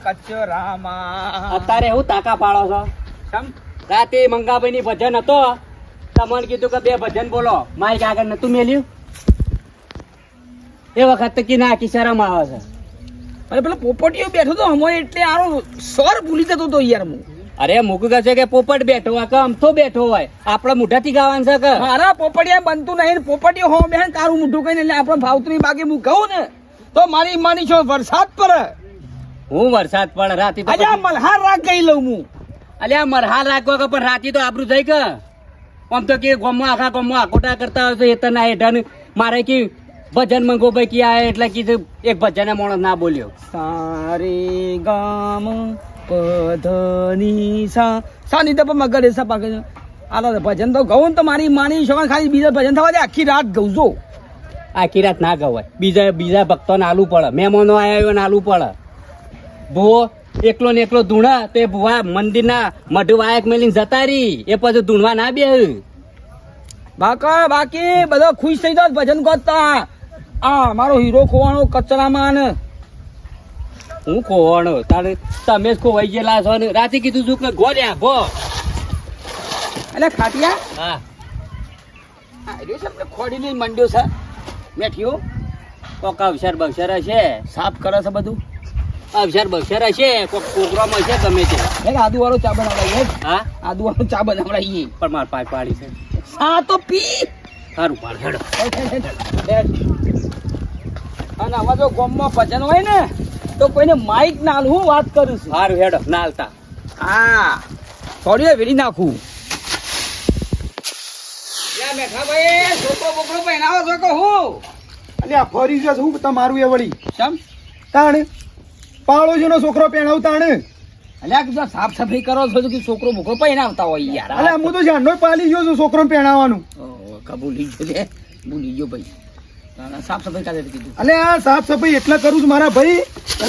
કચરામાં. અત્યારે હું તાકા પાડો છો? કેમ? રાતે મંગાભાઈ ની ભજન હતો, તમને કીધું કે 2 ભજન બોલો, માઇક આગળ નતું મેલ્યું. એ વખત તો કી નાખી શરમ આવે છે. અરે પેલો પોપટીયો બેઠો તો હમો એટલે આરો સ્વર ભૂલી જતો તો યાર હું. અરે મૂક છે કે પોપટ બેઠો હોય કે અમથો બેઠો હોય, આપડે મુઠાથી ગાવાનું છે કે? મારા પોપટિયા બનતું નહીં ને પોપટીયો હો બેન તારું મોઢું કહીને એટલે આપણે ભાવતું નહીં. બાકી હું કહું ને તો મારી માની છો વરસાદ પડે. હું વરસાદ પડે રાતે તો આજે મલ્હાર રાગ ગઈ લઉં હું. અલ્યા મરહાલ રાખવા કે પણ રાતે તો આબરું જાય કે આમ તો કે ગોમમાં આખા ગોમમાં આકોટા કરતા હોય તો એ તને હેઠળ મારે કે ભજન મંગો ભાઈ કે આ એટલે કીધું એક ભજન માણસ ના બોલ્યો. સારે ગામ પધની સા સાની તો મગર એસા પાકે છે. આલા ભજન તો ગઉં તો મારી માની છો ખાલી બીજા ભજન થવા દે આખી રાત ગઉં જો. આખી રાત ના ગવાય, બીજા ભક્તોને આલુ પડે, મહેમાનો આવ્યા હોય ને આલુ પડે. ભૂવો એકલો ને એકલો ધૂણા તો એ ભૂવા મંદિરના મઢ વાયક મેલીને જતા રહી, એ પછી ધૂણવા ના બે. બાકી બધો ખુશ થઈ જાવ ભજન ગોતતા. આ મારો હીરો ખોવાનો કચરામાં ને હું ખોવાનો તારે તમે જ ખોવાઈ ગયેલા છો ને. રાતે કીધું છું કે ગોળ્યા ભો. એટલે ખાટિયા હા ખોડી લઈને મંડ્યો છે મેઠ્યો કોક અવસર બવસર હશે, સાફ કરે છે બધું. અવસર બવસર હશે, કોક પ્રોગ્રામ હશે ગમે તે. આદુ વાળો ચા બનાવડાવીએ. હા આદુ વાળો ચા બનાવડાવીએ. પણ માર પાય પાડી છે. હા તો પી સારું પાડ હેડો. અને આમાં જો ગામમાં ભજન હોય ને તો કોઈને માઇક ના હું વાત કરું છું. સારું હેડો નાલતા. હા થોડી વેરી નાખું. બેઠા ભાઈ છોકરો બોકરો પહેરાવો છો કે હું? અલ્યા ફરી જશ હું તમારું એ વળી સમ તાણ પાડોશીનો છોકરો પહેણાવ તાણ. અલ્યા કીધું સાફ સફાઈ કરો છો કે છોકરો બોકરો પહેરાવતા હોય યાર. અલ્યા હું તો જાણનો પાલી ગયો છું છોકરો પહેણાવવાનું. ભૂલી ગયો છે, ભૂલી ગયો ભાઈ. સાફ સફાઈ કાલે કીધું. અલે આ સાફ સફાઈ એટલા કરું છું મારા ભાઈ,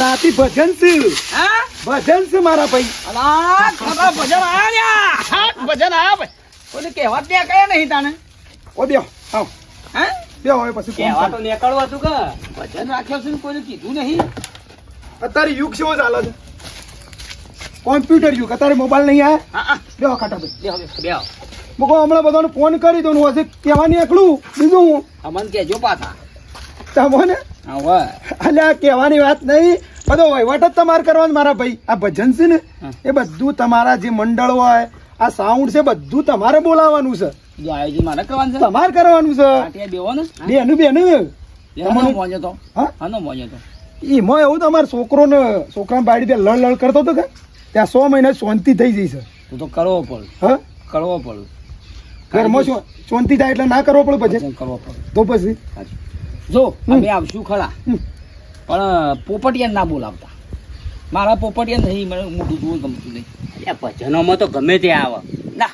રાતે ભજન છે. હા ભજન છે મારા ભાઈ. અલા ખબર ભજન આયા ભજન આ ભાઈ કોઈને કહેવા ત્યાં કયા નહીં તાને. ઓ બેહો આવ હે બેહો હવે પછી કોણ કહેવા તો ચાલે. નીકળવું હતું કે ભજન રાખ્યો છે ને કોઈને કીધું નહીં. અત્યારે યુગ કેવો ચાલે છે? કોમ્પ્યુટર યુગ. અત્યારે મોબાઈલ નહીં આયા. હા બેહો ખાટા ભાઈ બેહો બેહો. મૂકો હમણાં બધાને ફોન કરી દઉં હશે કહેવાની એકલું બીજું હું અમન કહેજો પાછા. તમને હવે અલ્યા કહેવાની વાત નહીં, બધો વહીવટ જ તમારે કરવાનો મારા ભાઈ. આ ભજન છે ને એ બધું તમારા જે મંડળ હોય આ સાઉન્ડ છે બધું તમારે બોલાવવાનું છે, જો આયોજન મારે કરવાનું છે. તમારે કરવાનું છે. આટિયા બેહો ને બેનું હાનો મોજો તો હા હાનો મોજો તો એમાં એવું તમારા છોકરાને બાળી ત્યાં લડ કરતો હતો કે ત્યાં 100 મહિના શાંતિ થઈ જઈ છે. તું તો કરવો પડે હા કરવો પડે ઘરમાં શાંતિ થાય એટલે ના કરવો પડે ભજન ભજન કરવો પડે. તો પછી જો અમે આવશું ખરા પણ પોપટિયા ના બોલાવતા. મારા પોપટિયા નહીં, મને મોટું જોવું ગમતું નહીં. એ ભજનોમાં તો ગમે તે આવે. ના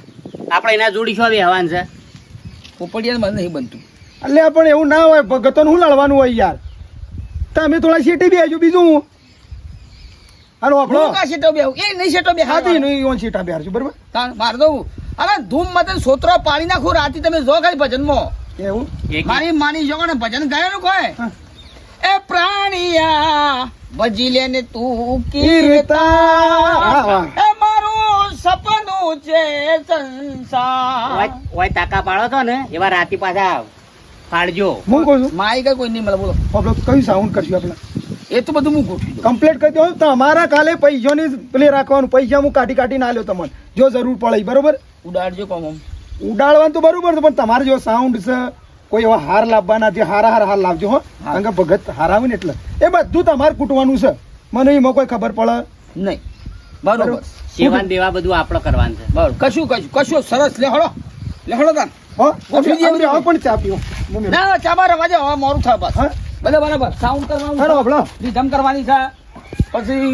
આપણે એના જોડી શું બેહવાનું છે? પોપટિયા મને નહીં બનતું. એટલે પણ એવું ના હોય, ભગતોને શું લડવાનું હોય યાર. તમે થોડા શેટી બેસજો બીજું હું હાલો આપણો હું કા શેટો બેહું? એ નહીં શેટો બેહાડવાનો. હાથી નહીં ઓન શેટા બેસજો બરાબર. માર દઉં અરે ધૂમ મત સોતરો પાડી નાખું રાતે. તમે જો ખાલી ભજનમાં એવું મારી માની જો ને ભજન ગાયનું કોઈ હા. એ પ્રાણિયા ભજી લે ને તું કીર્તા. એ મારું સપનું છે સંસાર. ઓય તાકા પાડો તો ને એવા રાતી પાછા પાડજો. હું કહું છું માઈ કઈ કોઈ નહીં મળે બોલો. આપણે કયું સાઉન્ડ કરશું આપણે એ તો બધું હું ગોઠવી દઉં. કમ્પ્લીટ કરી દો. તમારા કાલે પૈસાની પેલી રાખવાનું, પૈસા હું કાઢી ના લ્યો તમને જો જરૂર પડે બરોબર. ઉડાડજો કોમ આમ. ઉડાડવાનું તો બરોબર છે પણ તમારે જો સાઉન્ડ છે કોઈ એવા હાર લાવવાના જે હારા લાવજો હો. કારણ કે ભગત હાર આવે ને એટલે એ બધું તમારે કૂટવાનું છે. મને એમાં કોઈ ખબર પડે નહીં બરોબર. સેવાન દેવા બધું આપણે કરવાનું છે. બરોબર કશું સરસ લેહડો તાન. હો આવો પણ ચા પીઓ. ના ચા બાર વાગે હવે મોડું થાય બસ. હા બરાબર સાઉન્ડ કરવાનું હેડો આપણો રીધમ કરવાની છે પછી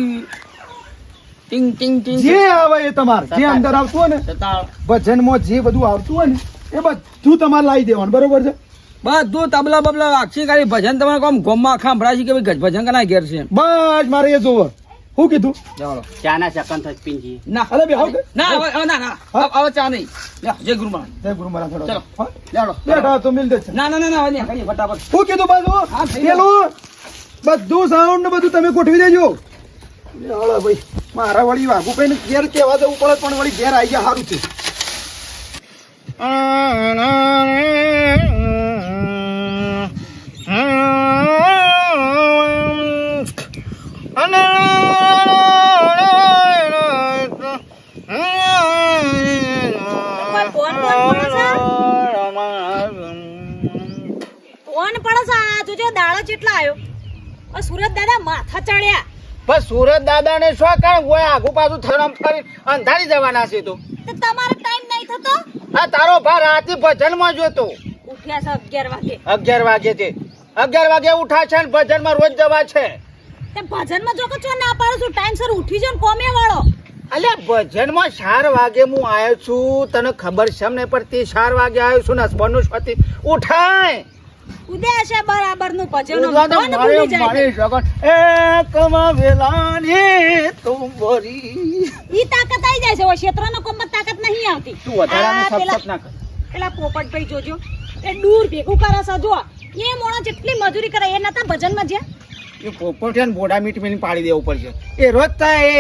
ટિંગ ટિંગ ટિંગ જે આવે એ તમારે જે અંદર આવતું હોય ને સતાળ ભજનમાં જે બધું આવતું હોય ને એ બધું તમારે લાવી દેવાનું બરોબર છે. બધું તબલા બબલા વાગશી ખાલી ભજન તમારે કોમ ગોમમાં આખા સંભળાય છે કે ભાઈ ભજન કના ઘેર છે. બસ મારે એ જોવો. શું કીધું? ચાલો ચાના સેકન્ડ થઈ પીંજી. ના અરે બેહો કે? ના હવે ચા નહીં. જય ગુરુ મહારાજ. જય ગુરુ મહારાજ ચલો. હેડો. હા? લેવડો. બેઠા તો મિલ દે છે. ના કરીએ ફટાફટ. શું કીધું બાજુ હા, થઈ પેલું બધું સાઉન્ડ ને બધું તમે ગોઠવી દેજો. હળો ભાઈ મારા વળી વાઘુભાઈ ને ઘેર કેવા જવું પડે પણ વળી ઘેર આવી ગયા સારું છે કોણ પડે છે આ જોજો દાડો જેટલા આવ્યો આ સુરત દાદા માથા ચડ્યા બસ સુરત દાદા ને શું કારણ હોય આગુ પાછું થરમ ફરી અંધારી જવાના છે તો તો તમારો ટાઈમ નહીં થતો આ તારો ભા રાતે ભજન માં જોતો ઉઠ્યા છે 11 વાગે 11 વાગે તે 11 વાગે ઉઠા છે ને ભજન માં રોજ જવા છે તે ભજનમાં જો કે છો ના પાડું છું ટાઈમ સર ઉઠી જો ને કોમે વાળો અલ્યા ભજન માં 4 વાગે હું આવ્યો છું તને ખબર છે ને પડતી 4 વાગે આવ્યો છું ને હસબન્ડ નું છતી ઉઠાય ઉદય છે બરાબર નું ભજન ઉઠવા તો મારે જગત એ કમાવેલાની તુંબરી ઈ તાકાત આવી જાય છે ઓ ક્ષેત્રનો કોમમાં તાકાત નહીં આવતી તું વધારાનું આ સપસપ ના કર પેલા પોપટભાઈ જોજો એ દૂર ભેગું કરે છે જો એ મોણો જેટલી મજૂરી કરે એ નતા ભજનમાં જ્યાં એ પોપટિયા ને બોડા મીટ મેલી પાડી દેવું પડશે એ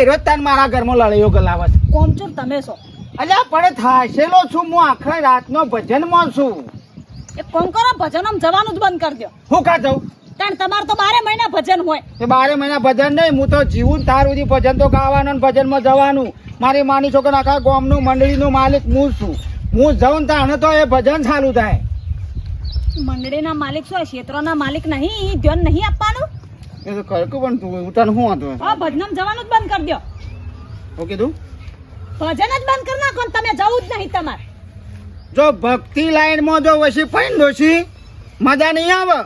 રોજ તાન મારા ઘરમાં લડાઈઓ ગલાવત કોમચોર તમે છો અલ્યા પણ થાશેલો છું હું આખા રાતનો ભજનમાં છું એક કોમ કરો ભજનમાં જવાનું જ બંધ કરી દો હું કા જાઉં કારણ તમારે તો 12 મહિના ભજન હોય એ 12 મહિના ભજન નહીં હું તો જીવું ને તાર સુધી ભજન તો ગાવાનું ને ભજનમાં જવાનું મારી માની છોકરા આખા ગામનું મંડળીનું માલિક હું છું હું જાઉં ને તાણે તો એ ભજન ચાલુ થાય મંડળીના માલિક છો ક્ષેત્રોના માલિક નહીં ઈ ધ્યાન નહીં આપવાનું એ તો કરકું પણ તું ઉતાર શું હતું હા ભજનમાં જવાનું જ બંધ કરી દો શું કીધું ભજન જ બંધ કરી નાખો ને તમે જવું જ નહીં તમારે જો ભક્તિ લાઈનમાં જો વસી પૈન દોશી મજા નહીં આવે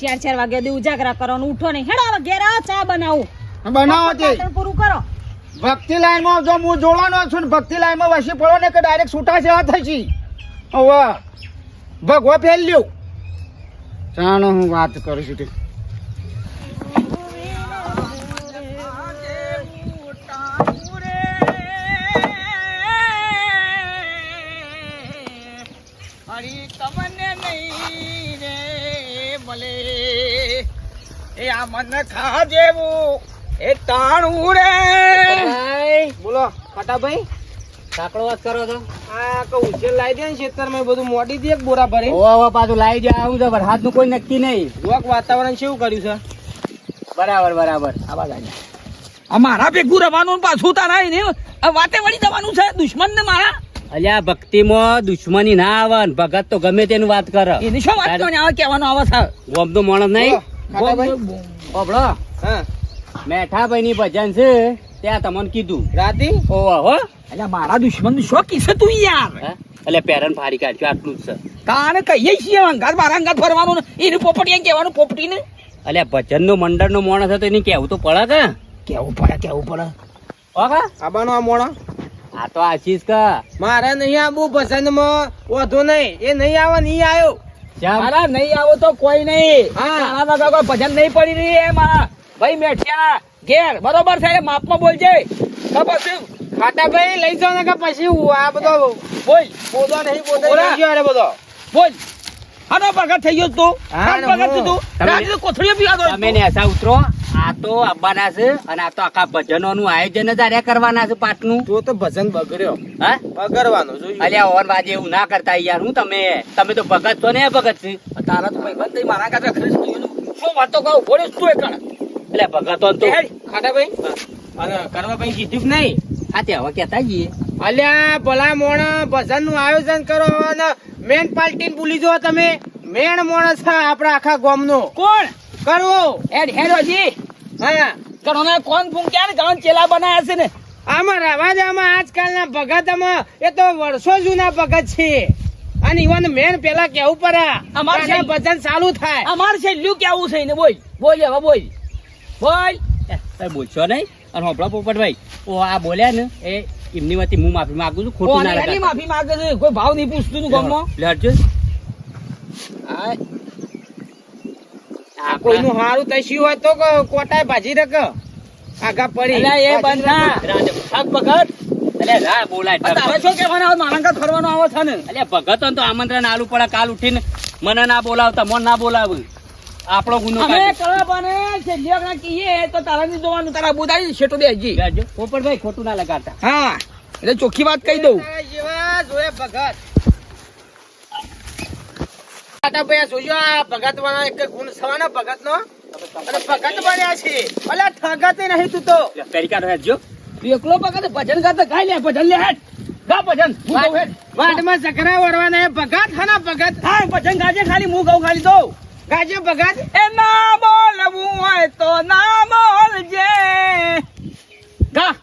4 વાગે સુધી ઉજાગરા કરવાનું ઉઠો નહીં હેડો હવે ઘેર આવો ચા બનાવું બનાવો તે પાટણ પૂરું કરો ભક્તિ લાઈનમાં જો હું જોવાનો છું ને ભક્તિ લાઈનમાં વસી પડો ને કે ડાયરેક્ટ છૂટા સેવા થશી હવે ભગવા ફેલ્યું ચાલો હું વાત કરું છું તે બોલો ફટાભાઈ કાકડો વાત કરો છો આ કહું ઉછેર લાવી દે ને ખેતરમાં બધું મોડી દે એક બોરા ભરી ઓ પાછું લાવી જાય આવું છે વરસાદ નું કોઈ નક્કી નહીં જોક વાતાવરણ કેવું કર્યું છે બરાબર બરાબર અમારા ભેગું રવાનું ને પાછું તારા ને વાતે વળી જવાનું છે દુશ્મન ને મારા અલ્યા ભક્તિમાં દુશ્મની ના આવે ને ભગત તો ગમે તેનું વાત કરે એની શું વાત કરવાની આવે કહેવાનો આવે છે ગોમ તો માણસ નહીં બાબડો હા મેઠાભાઈ ની ભજન છે ત્યાં તમને કીધું રાતી ઓવા હો અલ્યા મારા દુશ્મન નું શું કિસ્સે તું યાર એટલે પેરન ફાડી કાઢ્યો આટલું જ છે તાને કહીએ છીએ અંગાત મારા અંગાત ફરવાનું ને એનું પોપટી કહેવાનું પોપટી ને અલ્યા ભજન નો મંડળ નો માણસ હતો એને કેવું તો પડે કે કેવું પડે ઓકા આબાનો આ મોણો આ તો આશીષ કા મારે નહીં આવું પસંદમાં વધુ નહીં એ નહીં આવે નહીં આવ્યો મારા નહીં આવો તો કોઈ નહીં હા. તારા દાદા કોઈ ભજન નહીં પડી રહી એ મારા ભાઈ મેઠિયા ઘેર બરોબર છે માપમાં બોલજે ખબર છે ખાટાભાઈ લઈ જાઓ ને કે પછી આ બધો બોલ બોધો નહીં બોધો બોલા. લઈ ગયો અરે બધો બોલ હાનો પ્રગટ થઈ ગયો તું હા, હાનો પ્રગટ હું. તું તમે- રાતે તો કોથળીઓ પીવા દો તમે ને એસા ઉતરો આ તો આવવાના છે અને આ તો આખા ભજનો નું આયોજન જ આર્યા કરવાના છે પાટનું તો તો ભજન બગડ્યો હા બગડવાનો જોયું અલ્યા ઓવન વાજે એવું ના કરતા યાર હું તમે તો ભગત છો ને ભગત છે તારા તો ભાઈ બંધ થઈ મારા કાંઠે ખરીદ થયું શું વાતો કહું બોલે તું એ કણ એટલે ભગતો તો ખાટાભાઈ અને કરવા ભાઈ કીધું કે નહીં આ તે હવે કેતા જઈએ અલ્યા ભલા મોણા ભજન નું આયોજન કરો અને મેન પાર્ટી ભૂલી જો તમે મેન મોણસ છે આપણા આખા ગામ નો કોણ કરવો હેડ હેડોજી હા ઘણોને કોણ ફૂંક્યા ને ઘણો ચેલા બનાયા છે ને આમાં રવાજામાં આજકાલના ભગતમાં એ તો વર્ષો જૂના ભગત છે અને ઈવન મેન પેલા કેવું પડે અમારે ત્યારે ભજન ચાલુ થાય અમારે છેલ્લું કેવું છે ને બોલ બોલ હવે બોલ બોલ કઈ બોલશો નહીં અને હોપડા પોપટભાઈ ઓ આ બોલ્યા ને એ એમની વતી હું માફી માંગુ છું ખોટું ના કોની લગાડતા. માફી માંગે છે કોઈ ભાવ નહીં પૂછતું તું ગામમાં લે હટજો. આ કોઈનું હારું તસ્યું હોય તો કોટાય ભાજી રક આગા પડી અલ્યા એ બંધા હક ભગત અલ્યા રા બોલાય આ તારે શું કહેવાનું આવે મારા ઘર ફરવાનો આવે છે ને અલ્યા ભગતો તો આમંત્રણ આલુ પડે કાલ ઉઠીને મને ના બોલાવતા મન ના બોલાવું આપણો ગુનો અમે કાઢો. કળાપાને છેલ્લી વખત કહીએ તો તારા નહીં જોવાનું, તારા બોધાઈ શેઠો દે હજી. જાજો. પોપટભાઈ ખોટું ના લગાડતા. હા એટલે ચોખ્ખી વાત કહી દઉં. તારા જેવા જોયે ભગત. આટા ભાઈ જોજો આ ભગત વાળા એક ગુણ સવાના ભગત નો અને ભગત બન્યા છે. અલ્યા ઠગતે નહીં તું તો. તરીકા રહેજો. તું એકલો પકડ ભજન ગાતા ગાઈ લે, ભજન લે હેડ. ગા ભજન હું કહું હેડ. વાટમાં ચકરા વળવાના એ ભગત હના ભગત. હા ભજન ગાજે ખાલી હું કહું ખાલી દઉં. ગાજે ભગત. એ ના બોલવું હોય તો ના બોલજે. ગા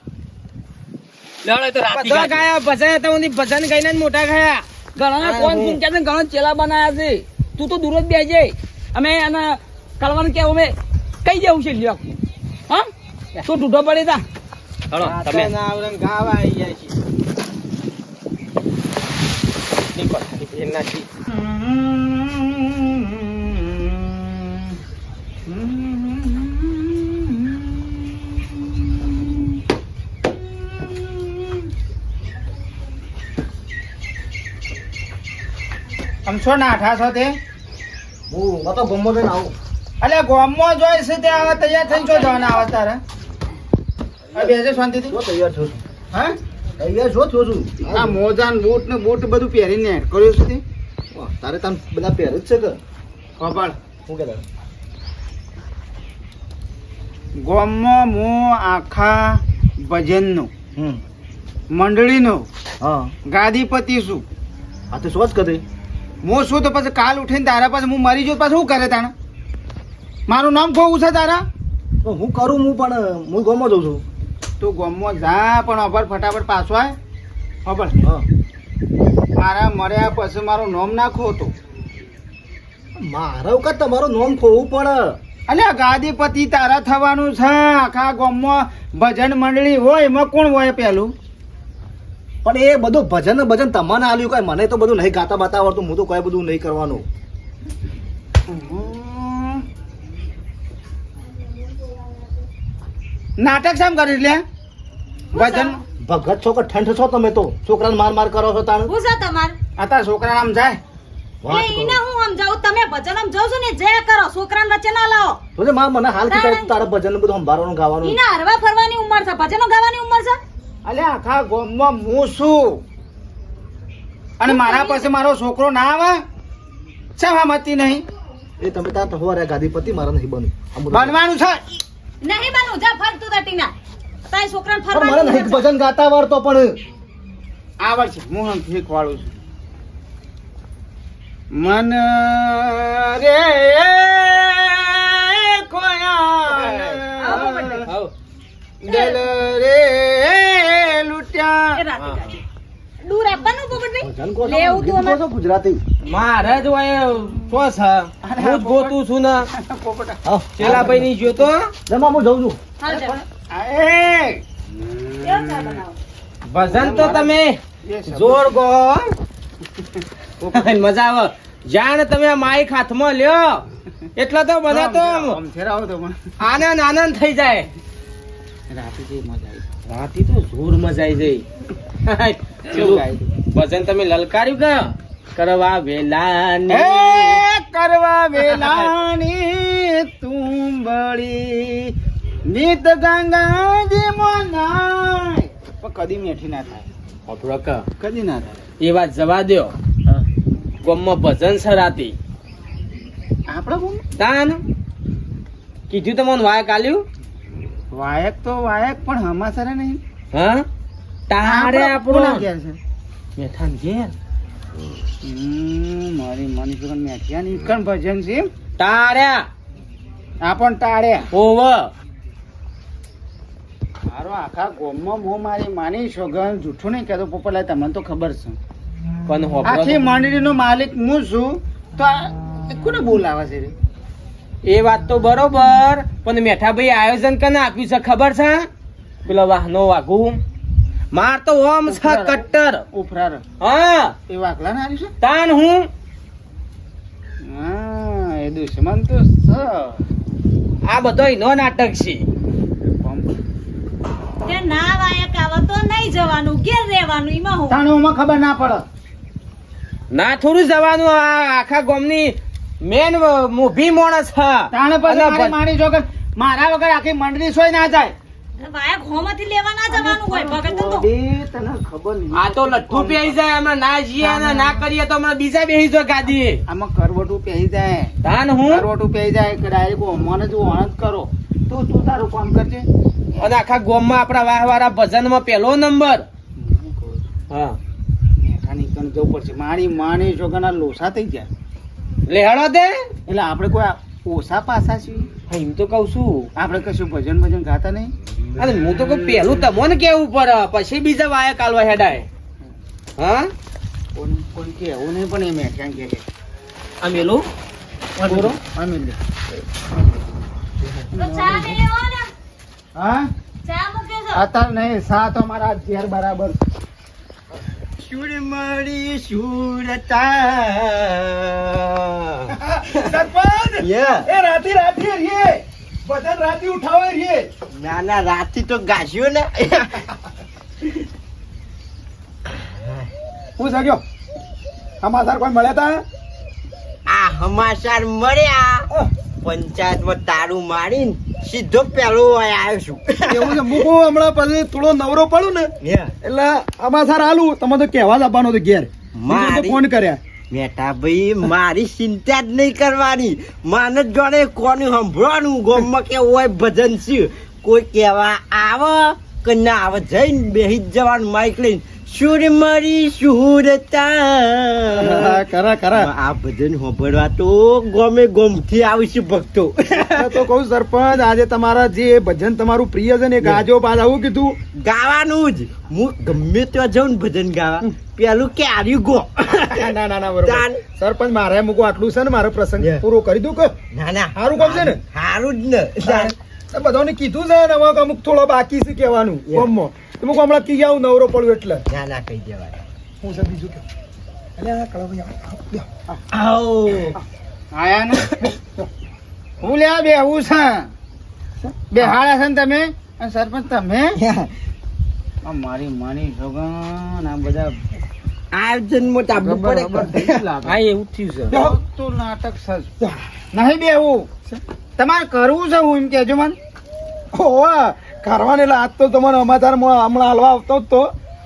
લડે તો રાતી બધા ગાજો. ગાયા ભજન હતા ઊંધી ભજન ગાઈને જ મોટા ગયા. ઘણા કોણ પૂંચ્યા છે, ઘણા ચેલા બનાયા છે. તું તો દૂર જ બેસજે. અમે એને કરવાનું કે અમે કઈ જવું છે લ્યો. હા તું ઢૂઢો પડી તા. હળો, તમે ગાવા આવી જાય છે. એનાથી આમ છો નાઠા છો તે હું તો ગમો જઈને આવું. અલ્યા ગોમમાં જોઈ છે તે આવા તૈયાર થઈને જો જવાના આવા તારે આ બેસે શાંતિથી જો તૈયાર છું. હા તૈયાર છો છું છું. આ મોજા ને બૂટ ને બૂટ બધું પહેરીને કર્યું છે તે વાહ, તારે તને બધા પહેરે જ છે કે ખબર શું કે તારે? ગોમમાં હું આખા ભજનનું મંડળીનો હા ગાદીપતિ છું. આ તો શું જ કરે? હું શું તો પછી કાલ ઉઠીને તારા પાસે હું મરી જાઉં પાછું શું કરે તાણે મારું નામ ખોવું છે તારા તો હું કરું, હું પણ હું ગમો જઉં છું. તું ગોમમાં જા પણ અભર ફટાફટ પાછો આય ખબર હા મારા મર્યા પછી મારું નામ ના ખોતો મારા વખત તમારું નામ ખોવું પડે. અલ્યા ગાદીપતિ તારા થવાનું છે. આખા ગામમાં ભજન મંડળી હોય એમાં કોણ હોય પેલું પણ એ બધું ભજન ને ભજન તમને આલ્યું કઈ મને તો બધું નહીં ગાતા બાતા આવડતું. હું તો કોઈ બધું નહીં કરવાનું. નાટક શેમ કરીશ લે ભજન ભગત છો કે ઠંડ છો તમે તો છોકરાને માર માર કરો છો તાણ. હું છે તમાર આ છોકરા આમ જાય વાત એટલે કરો. એને હું સમજાવું, તમે ભજન સમજાવો છો ને જે કરો, છોકરાને વચ્ચે ના લાવો. તો જે માં મને હાલ થી તારા ભજન ને બધું સંભાળવાનું ગાવાનું. એને હરવા ફરવાની ઉંમર છે, ભજનો ગાવાની ઉંમર છે. અલ્યા આખા ગામમાં હું છું અને મારા પાસે મારો છોકરો ના આવે સહમતી નહીં એ તમે તાર હવારે ગાદીપતિ મારા નહીં બન્યું. આ બધું- બનવાનું છે નહીં બનવું, જા ફરતું તટીના. તારી છોકરાને પણ મને ફરવાની નહીં ઉંમર છે. ભજન ગાતા આવડતો પણ આવડશે હું શીખવાડું છું મન રે આવો પોપટભાઈ. ખોયા દિલ રે એ લૂટ્યા રાતે ગાજે. દૂર આપવાનું પોપટભાઈ? ભજન કહો છો, લેવું તું ગીત કહો અમારે. છો ગુજરાતી. મારે જ હોય શું છે હું જ ગોતું છું ને હા. ચેલાભાઈ ની જોતો જમા હું જઉં છું. હાલ જા. એ કેવો ચા બનાવો? ભજન તો તમે જોર ગો મજા આવે જાણ તમે માઈક હાથમાં લ્યો એટલે તો બધા તો આનંદ આનંદ થઈ જાય. રાતે તો જોર મજા આવી જાય. કેવું ભજન તમે લલકાર્યું કે કરવા વેલાની કરવા વેલાની તુંબડી નીત ગંગાજી મનાય પણ કદી મેઠી ના થાય આપણો કે કદી ના થાય એ વાત જવા દ્યો. ગામમાં ભજન છે રાતે આપડે કોણ તાન કીધું તમને વાયક આલ્યું વાયક તો વાયક પણ હમાસરે નહીં હા તારે આપણો આપણો ઘેર છે મેઠાન ઘેર મારી મની સુગન મેઠિયા ની કણ ભજન છે એમ? તાર્યા આપણ ટાળ્યા ઓવ મારો આખા ગોમમાં મો મારી માની સોગન જૂઠું નહીં કહેતો પોપટલાલ તમને તો ખબર છે પણ હોભળો આખી તો. મંડળીનો માલિક હું છું તો આ કોને બોલાવે છે રે? એ વાત તો બરોબર પણ મેઠાભાઈ આયોજન કને આપ્યું છે ખબર છે પેલો વાહનો વાઘુ માર તો ઓમ છે કટ્ટર ઉફરાર હા એ વાકલા ને આવ્યું છે તાન હું હા એ દુશ્મન તો છે આ બધો નો નાટક છે તે ના વાયક આવે તો નહીં જવાનું, ઘેર રહેવાનું. એમાં હું તાણુમાં ખબર ના પડે ના થોડું જવાનું આ આખા ગામની મેન મોભી માણસ હા તાણે પછી અને મારી માની જોગર મારા વગર આખી મંડળી સોય ના જાય. વાયા ઘોમાંથી લેવા ના જવાનું હોય ભગત તો ગોડી, તને ખબર નહીં. આ તો લઠ્ઠું પહેરી જાય અમે ના જઈએ અને ના કરીએ તો અમે બીજા બેસી જાય ગાદી આમાં કરવટું પહેરી જાય, તાન હું કરવટું પહેરી જાય કે ડાયરેક્ટ મને જ ઓણ જ કરો. તું તારું કામ કરજે. અને આખા ગોમમાં આપણા વાહવાળા ભજનમાં પહેલો નંબર હા મેઠા નીકળ જવું પડશે. મારી માની જોગરના લોસા થઈ જાય લેહડો દે એટલે આપણે કોઈ ઓછા પાસા છીએ? એમ તો કઉ છું આપણે કશું ભજન ગાતા નહીં. અરે હું તો કહું પેલું તમને કેવું પડે પછી બીજા વાયા કાલવા હેડાય હા કોઈ કેવું નહીં પણ એ મેઠા કે આ મેલું બોલો હા મિલ તો ચા ને લેવો ને હા ચા મૂક્યો છો અત્યારે નહીં સાત અમારા ઘેર બરાબર. સરપંચ એ રાતી રીએ ભજન રાતી ઉઠાવે રીએ. ના ના રાતી તો ગાસ્યો ને હું સગ્યો સમાચાર કોઈ મળ્યા તા? આ સમાચાર મળ્યા પંચાયતમાં તારું મારીને સીધો પેલો આવ્યો છું એવું છે મૂકું હમણાં પછી થોડો નવરો પડું ને એટલે સમાચાર આલું તમે તો કહેવા જ આપવાનો હતો ઘેર બીજું તો ફોન કર્યા. બેટા ભાઈ મારી ચિંતા જ નહીં કરવાની માને જોડે કોનું સંભળવાનું ગામમાં કેવું હોય ભજન છે કોઈ કહેવા આવે કે ના આવે જઈને બેસી જ જવાનું માઇક લઈને સુર મરી સુરતા કરા આ ભજન સાંભળવા તો ગમે ગમથી આવશે ભક્તો તો કહું સરપંચ આજે તમારા જે ભજન તમારું પ્રિય છે ને ગાજો પાછ આવું કીધું ગાવાનું જ હું ગમે ત્યાં જાઉં ને ભજન ગાવા પેલું કે આર્યું ગો ના બરોબર સરપંચ મારે મૂકું આટલું છે ને મારો પ્રસંગ પૂરો કરી દઉં કે ના ના સારું કામ છે ને સારું જ ને બધાને કીધું છે ને હવે અમુક થોડો બાકી છે કહેવાનું ગામમાં અમુક હમણાં કી આવું નવરો પડ્યું એટલે ના ના કહી દેવાય હું છે બીજું કે અલ્યા કળાભાઈ આવો આયા ને હું લ્યા બેહવું છે બેહાડ્યા છે ને તમે અને સરપંચ તમે આ મારી માની જોગન આ બધા આયોજન મોટા પડે હા એવું થયું છે તો નાટક સજ નહીં બેહવું તમારે કરવું છે હું એમ કેજો મને ઓવા કરવાને એટલે આજ તો તમારો સમાચારમાં હમણાં હાલવા આવતો જ તો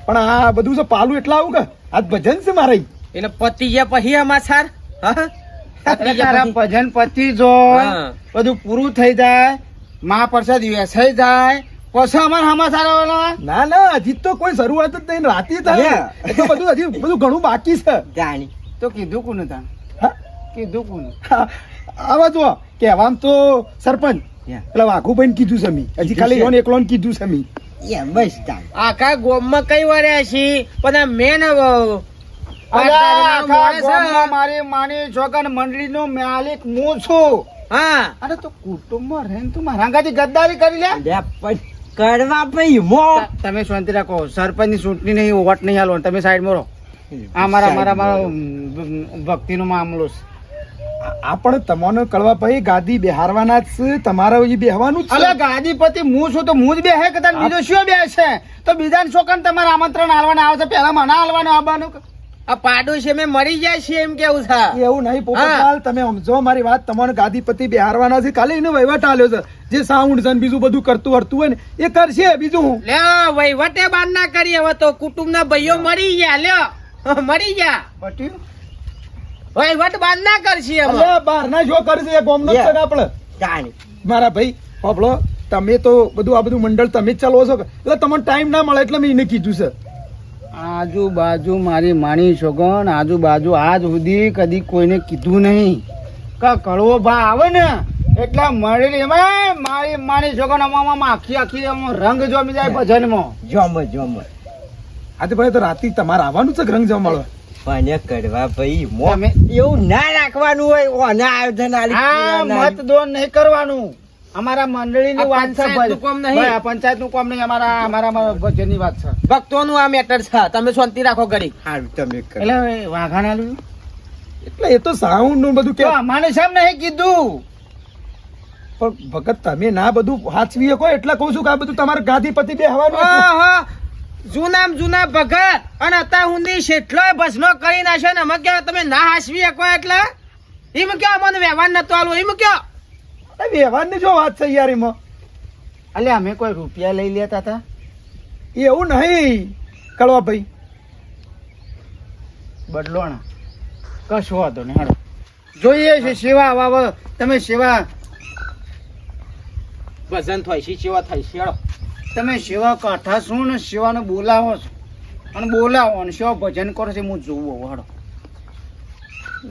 પણ આ બધું છે પાલું એટલા આવું કે આજ ભજન છે મારે એટલે પતિ ગયા પછી અમાસાર હા એટલે તારા ભજન પતિ જો હા. બધું પૂરું થઈ જાય મા પ્રસાદ વેસાઈ જાય પછી અમારે સમાચાર આવવાના. ના હજી તો કોઈ શરૂઆત જ નહીં રાતી થાય એ તો બધું હજી બધું ઘણું બાકી છે જાણી તો કીધું કોને તાન હા? કીધું કોને આવા જો કહેવામ તો સરપંચ એટલે વાઘુભાઈ કીધું છે મી હજી ખાલી યોન એકલો કીધું છે મી બસ તાર આખા ગોમમાં કઈ વર્યા છે પણ આ મેન આખા ગામમાં મારી માની છોકરા મંડળીનો માલિક હું છું. હા અરે તો કુટુંબમાં રહીને તું મારા ગાડી ગદ્દારી કરી લે. કરવા ભાઈ મો તમે શાંતિ રાખો સરપંચ ની ચૂંટણી નહીં વોટ નહીં હાલો તમે સાઈડ માં રહો. આ મારા ભક્તિ નો મામલો છે. આપણે તમને કળવા પછી ગાદી બેહારવાના જ છે તમારે હજી બેહવાનું જ અલે છે ગાદીપતિ હું છું તો હું જ બેહે કે તાર બીજો શું બેસે તો બીજા છોકરાને તમારે આમંત્રણ હાલવાના આવે છે પેલા મને હાલવાનું આવવાનું. આ પાડો છે મેં મરી જાય છે એમ કેવું છે એવું નહીં પોપટલાલ તમે સમજો મારી વાત તમને ગાદીપતિ બેહારવાના છે ખાલી એનો વહીવટ આલ્યો છે જે સાઉન્ડ છે ને બીજું બધું કરતું હરતું હોય ને એ કરશે બીજું હું લે વહીવટે બાર ના કરી હવે તો કુટુંબ ના ભાઈઓ મરી ગયા લ્યો મરી ગયા પટ્યું વહીવટ બાર ના કરશે હવે અલ્યા બહારના જો કરશે એ ગોમનો જ છે ને આપણે જાણી મારા ભાઈ હોભળો તમે તો બધું આ બધું મંડળ તમે જ ચલાવો છો એટલે તમને ટાઈમ ના મળે એટલે મેં એને કીધું છે આજુબાજુ મારી માણી છોકન આજુબાજુ આજ સુધી કદી કોઈને કીધું નહીં કે કડવો ભા આવે ને એટલે મળેલી એમાં મારી માણી છોકન આમાં આખી રંગ જોમી જાય ભજનમાં. જોમ આજે ભાઈ તો રાતે તમારે આવવાનું છે કે રંગ જવા મળવા પણ કરવા ભાઈ મો તમે- એવું ના રાખવાનું હોય ઓના આયોજન આ મતદાન નહીં કરવાનું. અમારા મંડળીની આ વાત છે પંચાયતનું કામ નહીં. ભાઈ, આ પંચાયતનું કામ નહીં અમારા ભજનની વાત છે. ભક્તોનું આ મેટર છે તમે શાંતિ રાખો ઘડી સારું તમે કરો એટલે વાઘાણા લ્યું એટલે એ તો સાઉન્ડ નું બધું કે તો અમારે સાહેબ નહીં કીધું. પણ ભગત તમે ના બધું હાચવી શકો એટલે કહું છું કે આ બધું તમારે ગાદીપતિ બેહવાનું હતું. ઓહો જૂના ભગત અને અત્યાર સુધી શેઠલો ભસનો કરી નાખ્યો ને અમે કેવા તમે ના હાસવી શકો એટલે એમ કયો મને વ્યવહાર નતો આલો એમ કયો એ વ્યવહારની જો વાત છે યાર એમાં અલે અમે કોઈ રૂપિયા લઈ લેતા હતા એવું નહીં કળવા ભાઈ બદલોણા કશો વાંધો નહીં હાલો જોઈએ છે સેવા વાવ તમે સેવા ભજન થાય છે સેવા થાય છે હેડો તમે સેવા કાઠા છો ને સેવાને બોલાવો છો અને બોલાવો અને સેવા ભજન કરો છે હું જોવું હાડો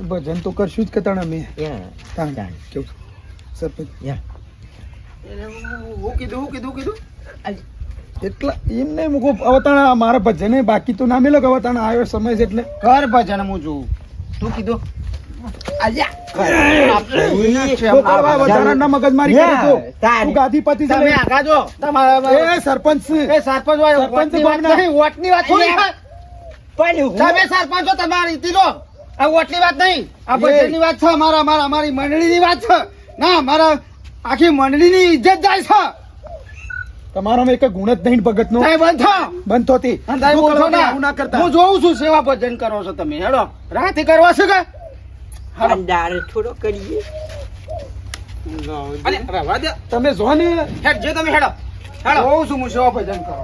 ભજન તો કરશું જ કે તાણ અમે તાણ કેવું સરપંચ હું કીધું એટલા એમ નહીં મૂકો હવે તાણ મારા ભજન બાકી તો ના મેલો કે હવે તાણ આવ્યો સમય છે એટલે ઘર ભજન હું જોઉં તું કીધું વધારાના મગજમારી કરે છો. તું ગાદીપતિ છે. તમે આગા જો તમારા એ સરપંચ છે. એ સરપંચ હોય વોટની વાત નહીં વોટની વાત થોડી છે. તમે સરપંચ છો તમારી રીતિ લો આ વોટની વાત નહીં આ ભજનની વાત છે અમારી મંડળીની વાત છે ના મારા આખી મંડળીની ઇજ્જત જાય છે તમારામાં એક ગુણ જ નહીં ભગત નો તમે બંધ થો બંધ થતી અને તમે બોલશો ના. આવું ના કરતા. હું જોઉં છું સેવા ભજન કરો છો તમે હેડો રાતે કરવા છે કે અંધારે થોડો કરીએ અરે રવા દે તમે જો ને હેડ જો તમે હેડો હેડો જોઉં છું હું સેવા ભજન કરો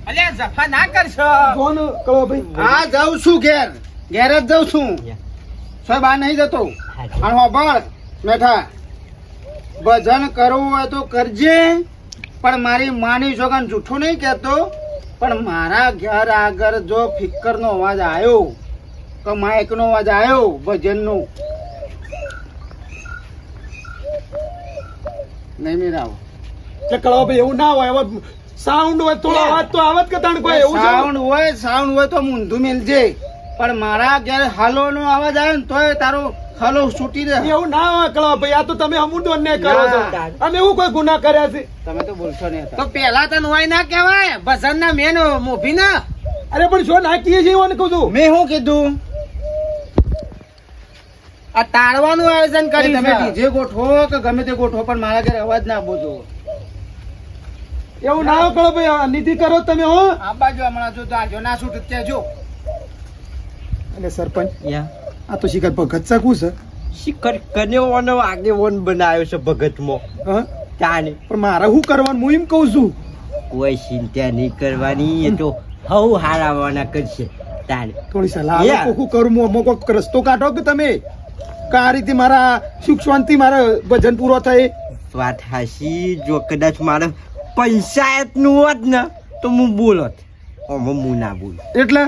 અલ્યા જફા ના કરશો જો ને કળો ભાઈ હા જાઉં છું ઘેર ઘેર જ જાઉં છું સાહેબ આ નહીં જતો અને હોભળ મેઠા ભજન કરવું હોય તો કરજે પણ મારી માની છોકરાને જૂઠું નહીં કહેતો પણ મારા ઘર આગળ જો ફિકરનો અવાજ આવ્યો કે માઇકનો અવાજ આવ્યો ભજનનો નહીં મેરાવો એટલે કળો ભાઈ એવું ના હોય હવે સાઉન્ડ હોય થોડો અવાજ તો આવત કે તાણ કોઈ એવું છે સાઉન્ડ હોય તો ઊંધું મેલજે પણ મારા ઘેર હાલો નો અવાજ આવે ને તોય તારો હાલો છૂટી દે એવું ના હોય કળો ભાઈ આ તો તમે અમૂલ્ય અન્યાય કરો છો ના. અમે એવું કોઈ ગુના કર્યા છે તમે તો બોલશો નહીં તો પેલા તને હોય ના કહેવાય ભજન ના મેન મોભી ના અરે પણ શું નાખીએ છીએ એવું કહું છું મેં શું કીધું આ તાળવાનું આયોજન કે કરી તમે ડીજે ગોઠવો કે ગમે તે ગોઠવો પણ મારા ઘરે અવાજ ના બોજો એવું ના હોય કળો ભાઈ આ નીતિ કરો તમે હો આ બાજુ હમણાં જો જો ના છૂટ ત્યાં જો એટલે સરપંચ આ તો શિખર ભગત શકું છે શિખર કન્યાઓનો આગેવાન બનાવ્યો છે ભગતમાં હા તાને પણ મારે શું કરવાનું હું એમ કહું છું કોઈ ચિંતા નહીં કરવાની એ તો હવ હારાવાના કરશે તાને થોડી સલાહ Yeah. આપો, શું કરું હું અમુક કોઈક રસ્તો કાઢો કે તમે કે આ રીતે મારા સુખ શાંતિ મારા ભજન પૂરો થાય વાત હાસી જો કદાચ મારે પંચાયત નું હોત ને તો હું બોલત ઓમાં હું ના બોલું એટલે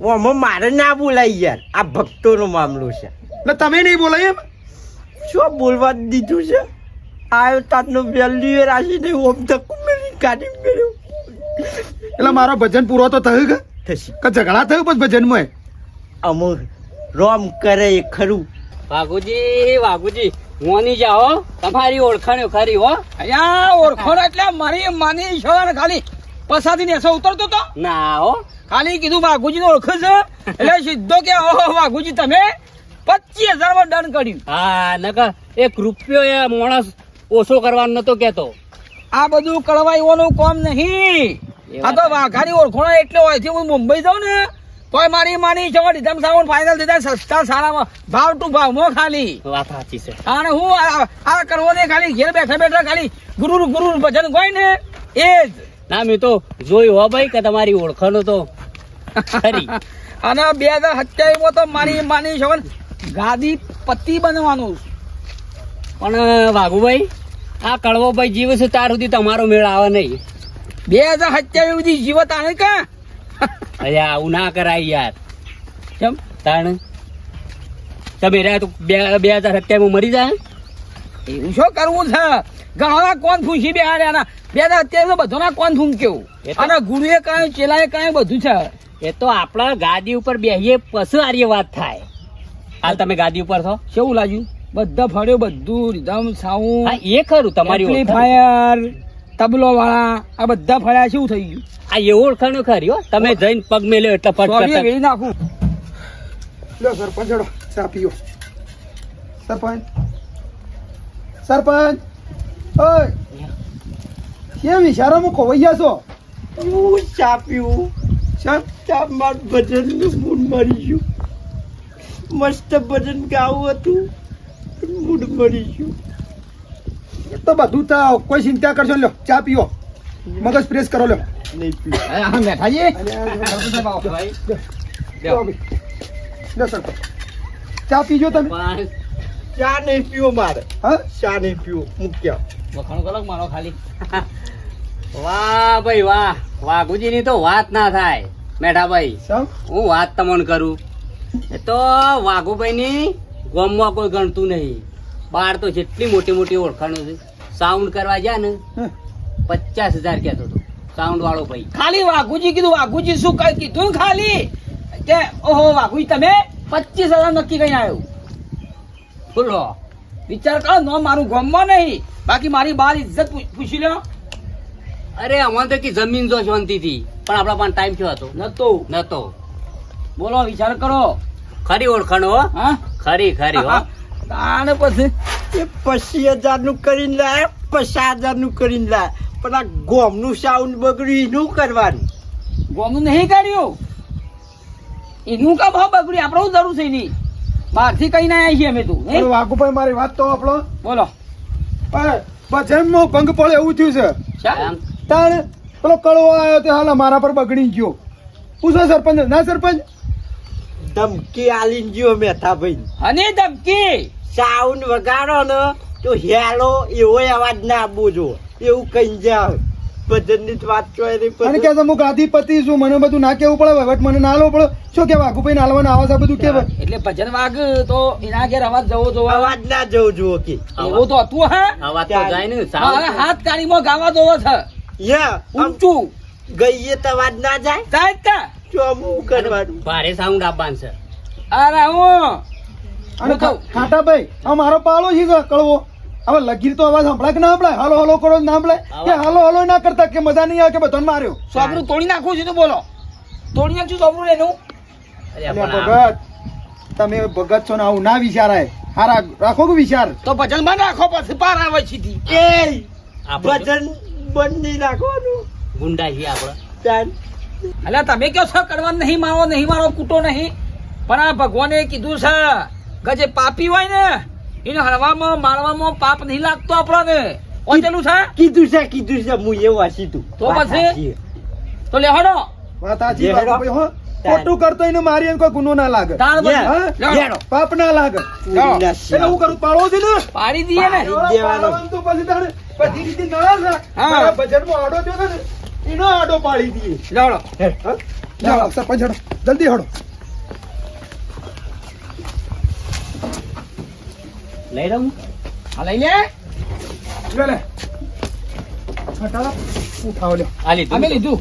ઓમાં મારે ના બોલાય યાર આ ભક્તોનો મામલો છે એટલે તમે નહીં બોલાય એમ શું બોલવા દીધું છે આયો તાતનો વેલ્યુ રાશિ નહીં ઓમ ધક્કુ મેરી કાઢી મેળ્યો એટલે મારો ભજન પૂરો તો થયું કે થશે ઝઘડા થયું પછી ભજનમાં અમુક રોમ કરે એ ખરું વાઘુજી મોની જાઓ તમારી ઓળખાણ ખરી હો અહીંયા ઓળખોણ એટલે મારી માની છો ને ખાલી પસાથી ને ઉતરતો તો ના હો ખાલી કીધું વાઘુજી ને ઓળખે છે એટલે સીધો કે ઓહો વાઘુજી તમે 25,000 માં ડન કર્યું હા નકર એક રૂપિયો એ માણસ ઓછો કરવાનો નતો કેતો આ બધું કળવાઈઓનું કામ નહીં આ તો વાઘાની ઓળખોણા એટલે હોય છે હું મુંબઈ જાઉં ને તોય મારી માની છે રીધમ સાવન ફાઇનલ દીધા સસ્તા સારામાં ભાવ ટુ ભાવ મો ખાલી વાત સાચી છે અને હું આ કરવો ને ખાલી ઘેર બેઠા બેઠા ખાલી ગુરુ ભજન ગોય ને એ જ ના મેં તો જોયું હો ભાઈ કે તમારી ઓળખાણ તો ખરી અને 2027 માં તો મારી માની છે ગાદી પતિ બનવાનું પણ વાઘુભાઈ આ કળવોભાઈ જીવ છે ત્યાર સુધી તમારો મેળ આવે નહીં 2027 સુધી જીવત આને કા અરે આવું ના કરાય યાર કેમ તાણ તમે રહ્યા તો 2027 માં મરી જાય એવું શું કરવું છે ઘણા કોણ ફૂંસી બેહાડ્યા 2027 બધોના કોણ ફૂંક કેવું એ તો- અને ગુરુએ કાંઈ ચેલાએ કાંઈ બધું છે એ તો આપણા ગાદી ઉપર બેહીએ પછી આર્ય વાત થાય હાલ તમે ગાદી ઉપર છો કેવું લાગ્યું બધા ફળ્યો બધું રીધમ સાઉન્ડ હા એ ખરું તમારી ઓળખાણ. એમ્પ્લીફાયર તબલો વાળા આ બધા ફળ્યા શું થઈ ગયું આ એ ઓળખાણ ખરી હો તમે જઈને પગ મેલ્યો એટલે સોરી ફટ વેરી નાખું લો સરપંચ હેડો ચા પીઓ સરપંચ સરપંચ ઓય કેમ ઇશારામાં ખોવાઈ છો હું ચાપ્યું શા ચા માર ભજન નું મૂળ મરી ગયું મસ્ત ભજન ગાવું હતું મૂડ મળી ગયું. એ તો બધું તો કોઈ ચિંતા કરશો. લ્યો ચા પીઓ, મગજ ફ્રેશ કરો. લ્યો નહીં પીવું. હા મેઠાજી લ્યો સરપંચ, ચા પીજો તમે. પણ ચા નહીં પીવો મારે. હા, ચા નહીં પીવો મૂક્યા. વખાણ કરો મારો ખાલી. વાહ ભાઈ વાહ, વાઘુજી ની તો વાત ના થાય મેઠાભાઈ. સાવ હું વાત તમને કરું, એ તો વાઘુભાઈ ની ગામમાં કોઈ ગણતું નહીં. બહાર તો જેટલી મોટી મોટી ઓળખાણો છે, સાઉન્ડ કરવા ગયા ને હા. 50,000 કહેતો હતો સાઉન્ડ વાળો ભાઈ. ખાલી વાઘુજી કીધું. વાઘુજી શું કઈ કીધું ખાલી કે ઓહો વાઘુજી તમે 25,000 નક્કી કઈ આવ્યું. બોલો વિચાર કરો. નો મારું ગમવા નહીં, બાકી મારી બાર ઇજ્જત પૂછી લો. અરે અમારે તો કે જમીન જો શાંતિથી, પણ આપણા પાસે ટાઈમ થયો હતો નતો. બોલો વિચાર કરો. ખરી ઓળખાણો હો, હા ખરી ખરી હો. તાને પછી એ 25,000 નું કરીને લાયા, 50,000 નું કરીને લાયા, પણ આ ગોમનું સાઉન્ડ બગડ્યું એનું કરવાનું. ગોમનું નહીં કર્યું, એનું કામ હા બગડ્યું. આપણે શું જરૂર છે એની? બહારથી કઈ ના આવ્યા છીએ અમે તું પણ વાઘુભાઈ મારી વાત તો આપણો બોલો. ભજનમાં ભંગ પડે એવું થયું છે. આમ તાણ પેલો કળવો આવ્યો તે હાલ મારા પર બગડી ગયો. પૂછો સરપંચ. ના સરપંચ, ધમકી આલીને ગયો મેથાભાઈ. અને ધમકી સાઉન્ડ વગાડો ને તો હેલો એવો અવાજ ના આપવો જો, એવું કઈ જાવ. ભજન ની વાત ચોય અને નહીં. કે હું ગાદીપતિ છું, મને બધું ના કેવું પડે, વહીવટ મને ના આલવો પડે. શું કે વાઘુભાઈ નાલવાના આવાજ આ બધું કેવાય? એટલે ભજન વાગ તો એના ઘેર અવાજ જવો જોવો અવાજ ના જવો જુઓ કે એવું તો હતું. હા અવાજ તો જાય ને હવે sound. હાથ કાઢીમાં ગાવા જોવો છે યા ઊંચું ગઈએ તો અવાજ ના જાય. સાહેબ તા તો અમુક કરવાનું. ભારે સાઉન્ડ આપવાનું છે. અરે હું અને ખાટાભાઈ આ મારો પાળો છે કળવો. હવે લગીર તો અવાજ સંભળાય કે ના સંભળાય? હાલો હાલો કરો ના સંભળાય કે હાલો હાલો ના કરતા કે મજા નહીં આવે કે બધાને માર્યો? સોબરું તોડી નાખું છું તો બોલો. તોડી નાખશું સોબરું એનું. અરે અલ્યા પણ ભગત, તમે ભગત છો ને આવું ના વિચારાય. હારા રાખો કે વિચાર. તો ભજન માં નાખો પછી પાર આવે સીધી. એ આપણે ભજન બંધ નહીં રાખવાનું. ગુંડા છીએ આપણે. ચાલ. એટલે તમે કયો છો કરવાનું નહીં, મારો કૂટો નહીં. પણ આ ભગવાને કીધું છે કે જે પાપી હોય ને એને હળવામાં મારવામાં પાપ નહીં લાગતો આપણને. ઓચેલું છે કીધું છે હું એવું હસી તું. તો પછી? તો લેહડો વાત સાચી જે વાઘુભાઈ, હો. ખોટું કરતો એને મારી એને કોઈ ગુનો ના લાગે. તાર યા. હા? લેહડો. પાપ ના લાગે. એટલે હું કરું? પાળો છે ને પાડી દઈએ ને. પાળવાનું તો પછી તારે બધી રીતે નળા છે. હા. મારા ભજનમાં આડો થયો છે ને એનો આડો પાડી દઈએ. લેહડો. હા? જાઓ, સરપંચ હડો, જલ્દી હડો. લઈ રહું આ લઈ લે. લે લે. હટાવો. ઉઠાવો લ્યો. આ લીધું અમે લીધું.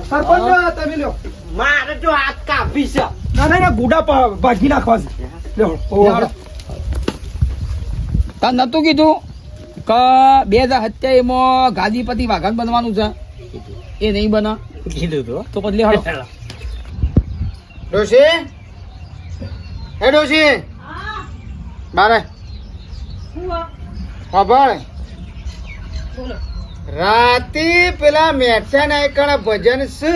સરપંચ તમે લ્યો. મારે જો હાથ કાપી છે. ના ગુડા ભાગી નાખવા છે. લ્યો. લેહડો. તાર નતું કીધું કે 2027 માં ગાદીપતિ વાઘન બનવાનું છે? એ નહીં બને કીધું તો તો પછી લેહડો. ડોશી, હે ડોશી, બારે ખબર રાતે પેલા મેઠા ના એકણ ભજન છે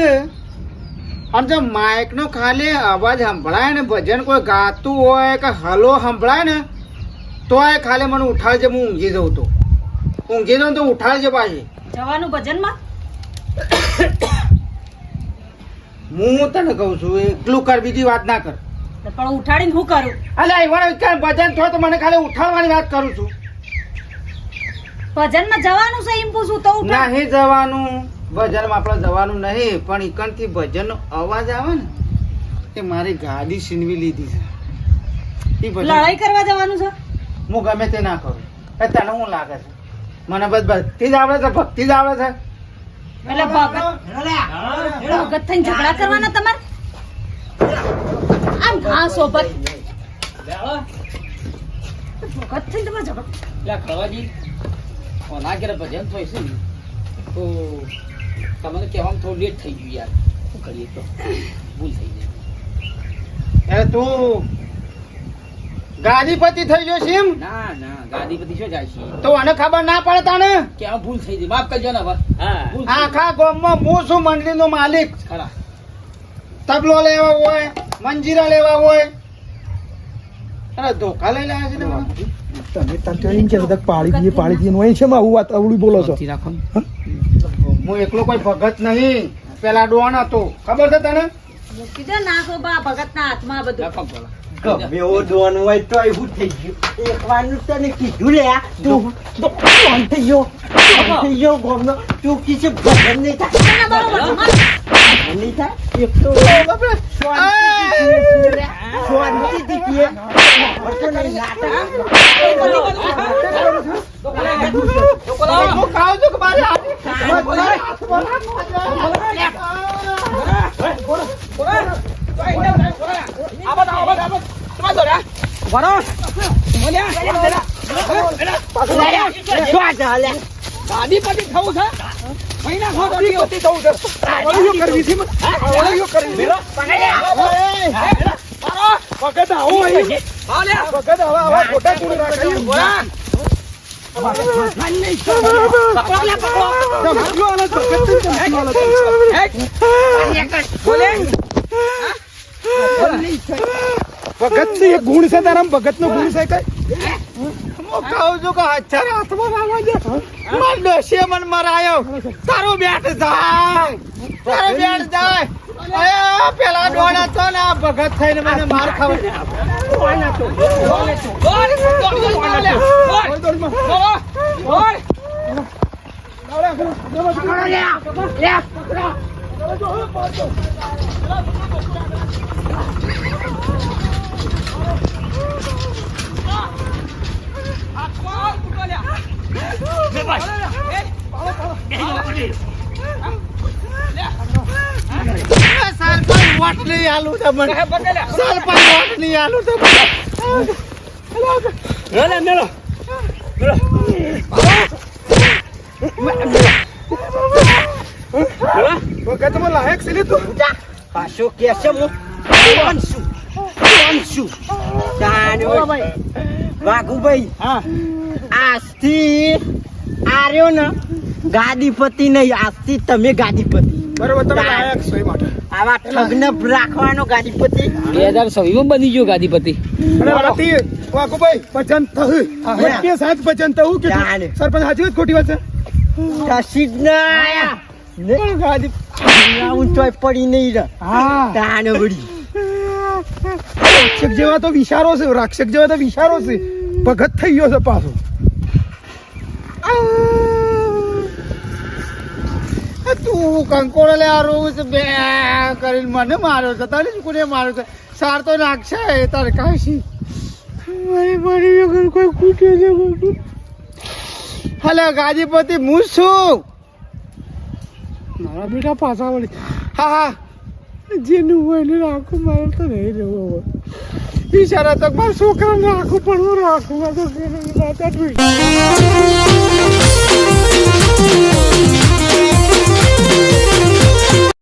અને જો માઇક નો ખાલી અવાજ સંભળાય ને, ભજન કોઈ ગાતું હોય કે હલો સંભળાય ને તો એ ખાલી મને ઉઠાડજે. હું ઊંઘી જઉં તો ઉઠાડજે પાછી. જવાનું ભજનમાં હું તને કઉ છું એકલું કર, બીજી વાત ના કર. પણ ઉઠાડીને શું કરું? અલ્યા એવાળા ભજન થયો તો મને ખાલી ઉઠાડવાની વાત કરું છું. ભજનમાં જવાનું છે એમ પૂછું તો ઉઠાડ. નહીં જવાનું ભજનમાં, આપણે જવાનું નહીં, પણ ઈકણથી ભજનનો અવાજ આવે ને એ મારી ગાડી છીનવી લીધી છે. ઈ ભજન લડાઈ કરવા જવાનું છે? હું ગમે તે ના કરું. એ તને શું લાગે છે? મને બસ ભક્તિ જ આવડે છે, ભક્તિ જ આવડે છે. એટલે ભગત થઈને ઝઘડા કરવાના તમારે? આમ ઘા સોબત ભગત થઈને તમારે ઝઘડો. લે ખવાજી ના ઘેર ભજન થાય છે ને તો તમને કહેવામાં થોડું લેટ થઈ ગયું યાર. શું કરીએ તો ભૂલ થઈ જાય. એ તું ગાદીપતિ થઈ ગયો છે એમ? ના ગાદીપતિ શું જાય છે? તો મને ખબર ના પડે તને? કેવા ભૂલ થઈ ગઈ, માફ કરજો ને હવે. હા ભૂલ થઈ ગઈ. આખા ગામમાં હું છું મંડળીનો માલિક. ખરા. તબલો લેવા હોય, મંજીરા લેવા હોય, અરે ધોકા લઈ લાયા છે ને મને. તમે તાર તો એમ કે બધા પાડી દઈએ હોય છે આવું વાત અવળી બોલો છો રાખો હું એકલો કોઈ ભગત નહીં પેલા ડોન હતો ખબર છે તને મૂકી દે નાખો બા ભગતના હાથમાં બધું રાખો બોલા ગમે એવો ડોન હોય તો એવું થઈ ગયું એક વારનું તને કીધું લે આ તું ડોન થઈ ગયો ગોમનો તું કીધું ભજન નહીં થાય ના, બરોબર છે, માર. નહીં થાય એક તો શાંતિથી કહે. તો નહીં નાટક. હું ખાઉં છું કે મારે હાથી ગાડી પતિ થવું છે મહિના ખો અવળીઓ કરવી છે મને. અવળીઓ કરવી છે. વખત આવો અહીં. વખત આવા ખોટા કુણ રાખે ભગત છે એક ગુણ છે તારા ભગત નો ગુણ છે કઈ હું ખાઉં છું કે હજાર હાથમાં આવવા દે માર ડોશીએ મને મરાયો તારો બેટ જાય અયા પેલા ડોન હતો ને આ ભગત થઈને મને માર ખાવા સરપંચ વોટ નહીં આલું છે મને સરપંચ વોટ નહીં આલું છે ભગત માં લાયક છે ને તું પાછો કે છે હું કોણ છું વાઘુભાઈ આજથી આર્યો ને ગાદીપતિ નહીં આજથી તમે ગાદીપતિ બરોબર તમે લાયક છો એ માટે આવા ઠગને રાખવાનો ગાદીપતિ 2026 માં બની ગયો ગાદીપતિ અને રાતી વાઘુભાઈ ભજન થયું કે સાચ ભજન થયું કે જાણે. સરપંચ સાચી વાત ખોટી વાત છે કશી જ ના આયા ને ગાદી ઊંચોય પડી નહીં રે હા તાને વળી રાક્ષક જેવા તો વિચારો છે રાક્ષક જેવા તો વિચારો છે ભગત થઈ ગયો છે પાછો તું કંકોડો લે આ રોજ બે કરીને મને માર્યો છે તારે શું કોને માર્યો છે સાર તો નાખશે તારે કાશી મારી વગર કોઈ કૂટ્યો છે હલે ગાજીપતિ હું છું મારા બેટા પાછા વળી હા જેનું હોય ને રાખું મારે તો નહીં રહેવું હવે બિચારા તો મારા છોકરાને રાખું પણ હું રાખું મારે તો